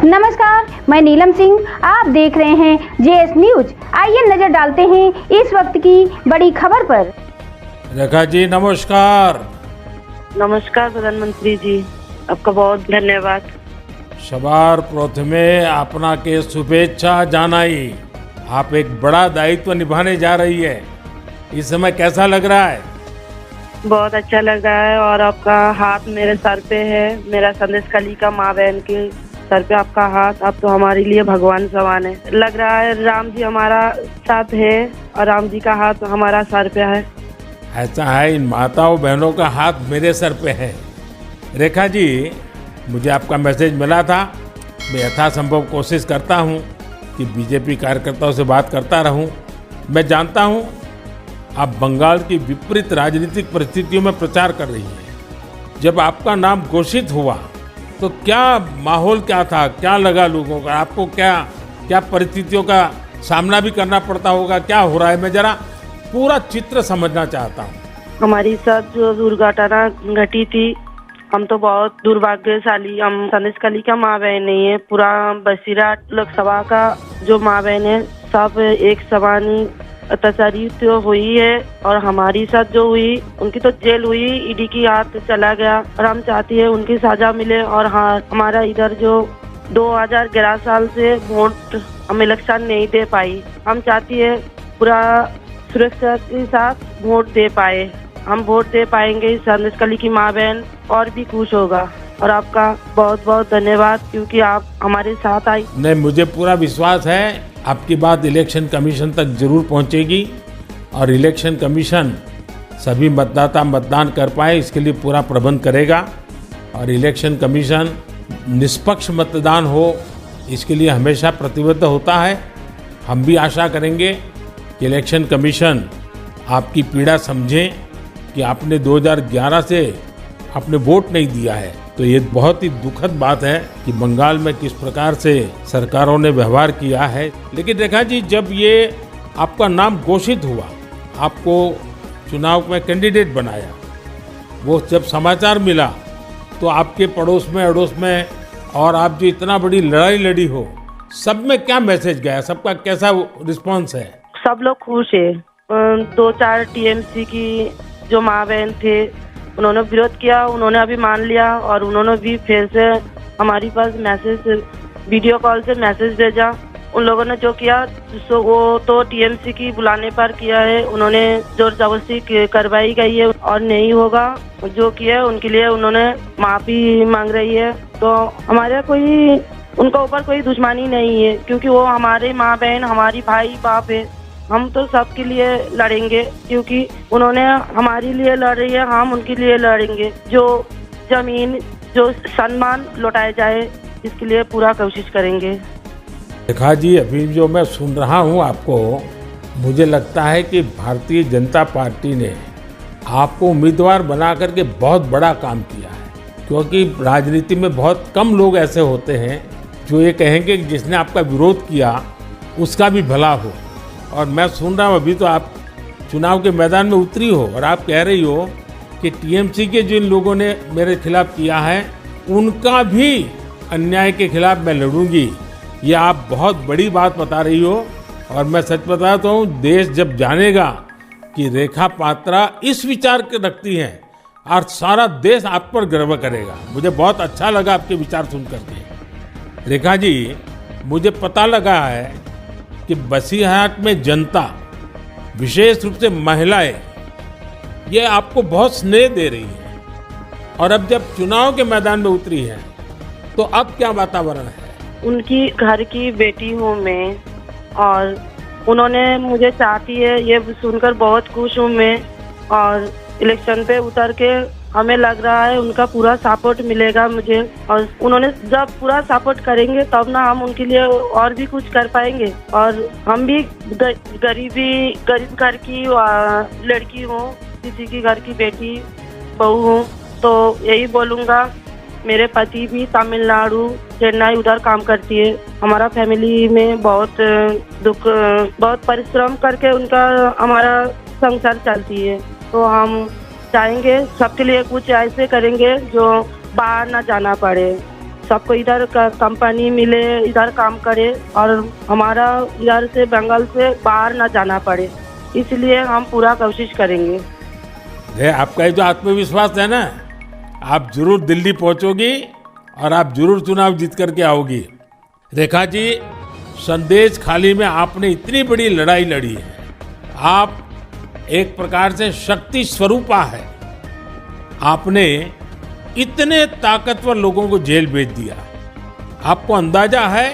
नमस्कार, मैं नीलम सिंह। आप देख रहे हैं जेएस न्यूज। आइए नजर डालते हैं इस वक्त की बड़ी खबर पर। रेखा जी नमस्कार। नमस्कार प्रधानमंत्री जी, आपका बहुत धन्यवाद। सवार प्रथमे आपनाके शुभेच्छा जानाई। आप एक बड़ा दायित्व निभाने जा रही है, इस समय कैसा लग रहा है? बहुत अच्छा लग रहा है और आपका हाथ मेरे सर पे है। मेरा संदेश कली का माँ बहन के सर पे आपका हाथ, आप तो हमारे लिए भगवान समान है। लग रहा है राम जी हमारा साथ है और राम जी का हाथ हमारा सर पे है। ऐसा है, इन माताओं बहनों का हाथ मेरे सर पे है। रेखा जी, मुझे आपका मैसेज मिला था। मैं यथासंभव कोशिश करता हूँ कि बीजेपी कार्यकर्ताओं से बात करता रहूँ। मैं जानता हूँ आप बंगाल की विपरीत राजनीतिक परिस्थितियों में प्रचार कर रही हैं। जब आपका नाम घोषित हुआ तो क्या माहौल क्या था, क्या लगा लोगों का? आपको क्या क्या परिस्थितियों का सामना भी करना पड़ता होगा? क्या हो रहा है, मैं जरा पूरा चित्र समझना चाहता हूँ। हमारी साथ जो दुर्घटना घटी थी, हम तो बहुत दुर्भाग्यशाली। हम संदेश कली का माँ बहन नहीं है, पूरा बसीरा लोकसभा का जो माँ बहन है सब एक समान अत्याचारी तो हुई है। और हमारी साथ जो हुई उनकी तो जेल हुई, ईडी की हाथ चला गया और हम चाहती है उनकी सजा मिले। और हाँ, हमारा इधर जो 2011 साल से वोट हम इलेक्शन नहीं दे पाई, हम चाहती है पूरा सुरक्षा के साथ वोट दे पाए। हम वोट दे पाएंगे, संदेश कली की माँ बहन और भी खुश होगा। और आपका बहुत बहुत धन्यवाद क्योंकि आप हमारे साथ आई। नहीं, मुझे पूरा विश्वास है आपकी बात इलेक्शन कमीशन तक जरूर पहुंचेगी और इलेक्शन कमीशन सभी मतदाता मतदान कर पाए इसके लिए पूरा प्रबंध करेगा। और इलेक्शन कमीशन निष्पक्ष मतदान हो इसके लिए हमेशा प्रतिबद्ध होता है। हम भी आशा करेंगे कि इलेक्शन कमीशन आपकी पीड़ा समझें कि आपने 2011 से आपने वोट नहीं दिया है, तो ये बहुत ही दुखद बात है कि बंगाल में किस प्रकार से सरकारों ने व्यवहार किया है। लेकिन रेखा जी, जब ये आपका नाम घोषित हुआ, आपको चुनाव में कैंडिडेट बनाया, वो जब समाचार मिला तो आपके पड़ोस में अड़ोस में और आप जो इतना बड़ी लड़ाई लड़ी हो, सब में क्या मैसेज गया? सबका कैसा रिस्पॉन्स है? सब लोग खुश है। 2-4 टीएमसी की जो माँ बहन थे उन्होंने विरोध किया, उन्होंने अभी मान लिया और उन्होंने भी फिर से हमारे पास मैसेज, वीडियो कॉल से मैसेज भेजा। उन लोगों ने जो किया वो तो टीएमसी की बुलाने पर किया है, उन्होंने जोर जबरदस्ती करवाई गई है और नहीं होगा जो किया उनके लिए उन्होंने माफी मांग रही है। तो हमारे कोई उनका ऊपर कोई दुश्मनी नहीं है क्योंकि वो हमारे माँ बहन, हमारी भाई बाप है। हम तो सबके लिए लड़ेंगे क्योंकि उन्होंने हमारे लिए लड़ रही है, हम उनके लिए लड़ेंगे। जो जमीन, जो सम्मान लौटाया जाए इसके लिए पूरा कोशिश करेंगे। रेखा जी, अभी जो मैं सुन रहा हूँ आपको, मुझे लगता है कि भारतीय जनता पार्टी ने आपको उम्मीदवार बना करके बहुत बड़ा काम किया है। क्योंकि राजनीति में बहुत कम लोग ऐसे होते हैं जो ये कहेंगे कि जिसने आपका विरोध किया उसका भी भला हो। और मैं सुन रहा हूँ अभी तो आप चुनाव के मैदान में उतरी हो और आप कह रही हो कि टीएमसी के जिन लोगों ने मेरे खिलाफ किया है उनका भी अन्याय के खिलाफ मैं लड़ूंगी। ये आप बहुत बड़ी बात बता रही हो। और मैं सच बताता हूँ, देश जब जानेगा कि रेखा पात्रा इस विचार के रखती हैं और सारा देश आप पर गर्व करेगा। मुझे बहुत अच्छा लगा आपके विचार सुन करके। रेखा जी, मुझे पता लगा है कि बसीरहाट में जनता, विशेष रूप से महिलाएं, ये आपको बहुत स्नेह दे रही है। और अब जब चुनाव के मैदान में उतरी है तो अब क्या वातावरण है? उनकी घर की बेटी हूँ मैं और उन्होंने मुझे चाहती है, ये सुनकर बहुत खुश हूँ मैं। और इलेक्शन पे उतर के हमें लग रहा है उनका पूरा सपोर्ट मिलेगा मुझे। और उन्होंने जब पूरा सपोर्ट करेंगे तब ना हम उनके लिए और भी कुछ कर पाएंगे। और हम भी गरीब घर की लड़की हूँ, किसी की घर की बेटी बहू हूँ, तो यही बोलूँगा। मेरे पति भी तमिलनाडु, चेन्नई उधर काम करती है। हमारा फैमिली में बहुत बहुत परिश्रम करके उनका हमारा संसार चलती है। तो हम चाहेंगे सबके लिए कुछ ऐसे करेंगे जो बाहर ना जाना पड़े। सबको इधर कंपनी मिले, इधर काम करे और हमारा इधर से बंगाल से बाहर ना जाना पड़े, इसलिए हम पूरा कोशिश करेंगे। आपका ये जो आत्मविश्वास है ना, आप जरूर दिल्ली पहुंचोगी और आप जरूर चुनाव जीत करके आओगी। रेखा जी, संदेश खाली में आपने इतनी बड़ी लड़ाई लड़ी है। आप एक प्रकार से शक्ति स्वरूपा है। आपने इतने ताकतवर लोगों को जेल भेज दिया। आपको अंदाजा है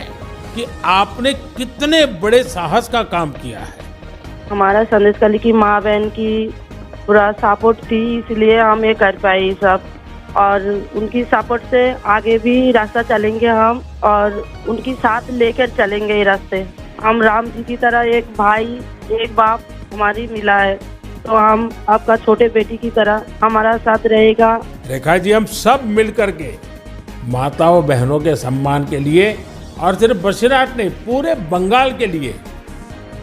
कि आपने कितने बड़े साहस का काम किया है। हमारा संदेश खाली की माँ बहन की पूरा सपोर्ट थी, इसलिए हम ये कर पाए सब, और उनकी सपोर्ट से आगे भी रास्ता चलेंगे हम, और उनकी साथ लेकर चलेंगे ये रास्ते। हम राम जी की तरह एक भाई एक बाप हमारी मिला है, तो हम आपका छोटे बेटी की तरह हमारा साथ रहेगा। रेखा जी, हम सब मिलकर के माताओं बहनों के सम्मान के लिए, और सिर्फ बशीरहाट नहीं, पूरे बंगाल के लिए,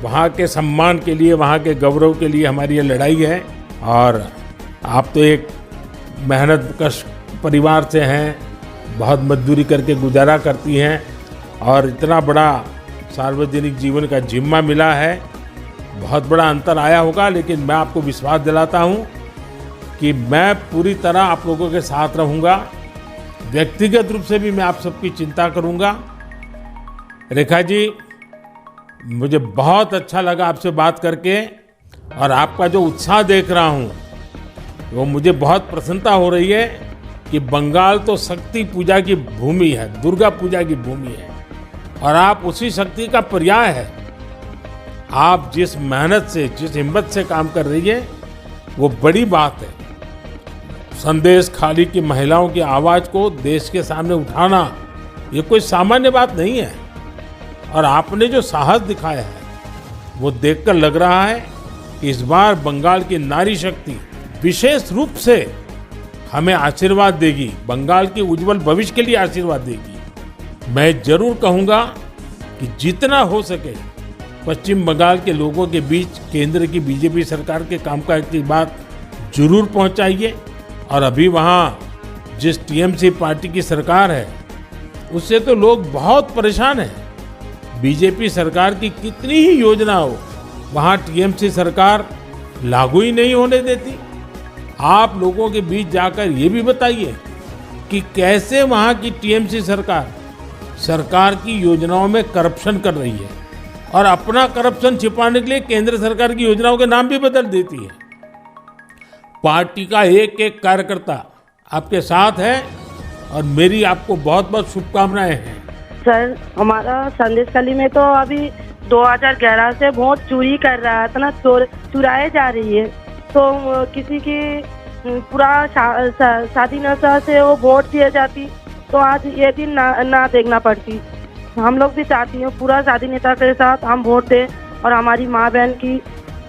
वहाँ के सम्मान के लिए, वहाँ के गौरव के लिए हमारी ये लड़ाई है। और आप तो एक मेहनत कश परिवार से हैं, बहुत मजदूरी करके गुजारा करती हैं, और इतना बड़ा सार्वजनिक जीवन का जिम्मा मिला है। बहुत बड़ा अंतर आया होगा, लेकिन मैं आपको विश्वास दिलाता हूँ कि मैं पूरी तरह आप लोगों के साथ रहूँगा। व्यक्तिगत रूप से भी मैं आप सबकी चिंता करूँगा। रेखा जी, मुझे बहुत अच्छा लगा आपसे बात करके, और आपका जो उत्साह देख रहा हूँ वो मुझे बहुत प्रसन्नता हो रही है कि बंगाल तो शक्ति पूजा की भूमि है, दुर्गा पूजा की भूमि है, और आप उसी शक्ति का पर्याय है। आप जिस मेहनत से, जिस हिम्मत से काम कर रही है, वो बड़ी बात है। संदेश खाली की महिलाओं की आवाज़ को देश के सामने उठाना ये कोई सामान्य बात नहीं है, और आपने जो साहस दिखाया है वो देखकर लग रहा है कि इस बार बंगाल की नारी शक्ति विशेष रूप से हमें आशीर्वाद देगी, बंगाल के उज्जवल भविष्य के लिए आशीर्वाद देगी। मैं जरूर कहूँगा कि जितना हो सके पश्चिम बंगाल के लोगों के बीच केंद्र की बीजेपी सरकार के कामकाज की बात जरूर पहुंचाइए। और अभी वहाँ जिस टीएमसी पार्टी की सरकार है उससे तो लोग बहुत परेशान हैं। बीजेपी सरकार की कितनी ही योजना हो, वहाँ टीएमसी सरकार लागू ही नहीं होने देती। आप लोगों के बीच जाकर ये भी बताइए कि कैसे वहाँ की टीएमसी सरकार की योजनाओं में करप्शन कर रही है, और अपना करप्शन छिपाने के लिए केंद्र सरकार की योजनाओं के नाम भी बदल देती है। पार्टी का एक एक कार्यकर्ता आपके साथ है, और मेरी आपको बहुत बहुत शुभकामनाएं हैं। सर, हमारा संदेश खाली में तो अभी 2011 से वोट चोरी कर रहा था ना, चुराए जा रही है, तो किसी की पूरा स्वाधीनता से वो वोट दिए जाती, तो आज ये दिन ना देखना पड़ती। हम लोग भी चाहती हैं पूरा स्वाधीनता के साथ हम वोट दें, और हमारी माँ बहन की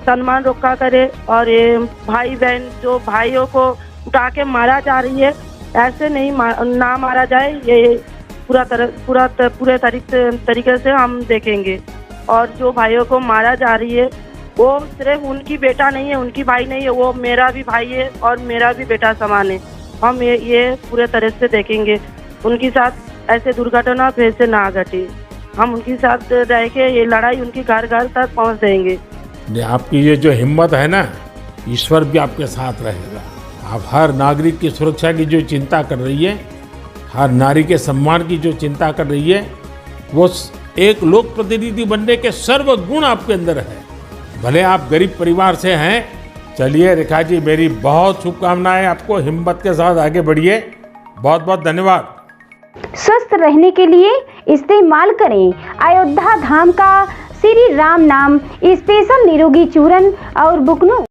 सम्मान रक्षा करे, और ये भाई बहन जो भाइयों को उठा के मारा जा रही है, ऐसे नहीं ना मारा जाए, ये पूरे तरीके से हम देखेंगे। और जो भाइयों को मारा जा रही है वो सिर्फ उनकी बेटा नहीं है, उनकी भाई नहीं है, वो मेरा भी भाई है और मेरा भी बेटा समान है। हम ये पूरे तरह से देखेंगे, उनके साथ ऐसे दुर्घटना फिर से ना घटे। हम उनके साथ रह के ये लड़ाई उनकी घर घर तक पहुंच देंगे। आपकी ये जो हिम्मत है ना, ईश्वर भी आपके साथ रहेगा। आप हर नागरिक की सुरक्षा की जो चिंता कर रही है, हर नारी के सम्मान की जो चिंता कर रही है, वो एक लोक प्रतिनिधि बनने के सर्वगुण आपके अंदर है। भले आप गरीब परिवार से हैं। चलिए रेखा जी, मेरी बहुत शुभकामनाएं आपको, हिम्मत के साथ आगे बढ़िए। बहुत बहुत धन्यवाद। स्वस्थ रहने के लिए इस्तेमाल करें अयोध्या धाम का श्री राम नाम स्पेशल निरोगी चूर्ण और बुकनों।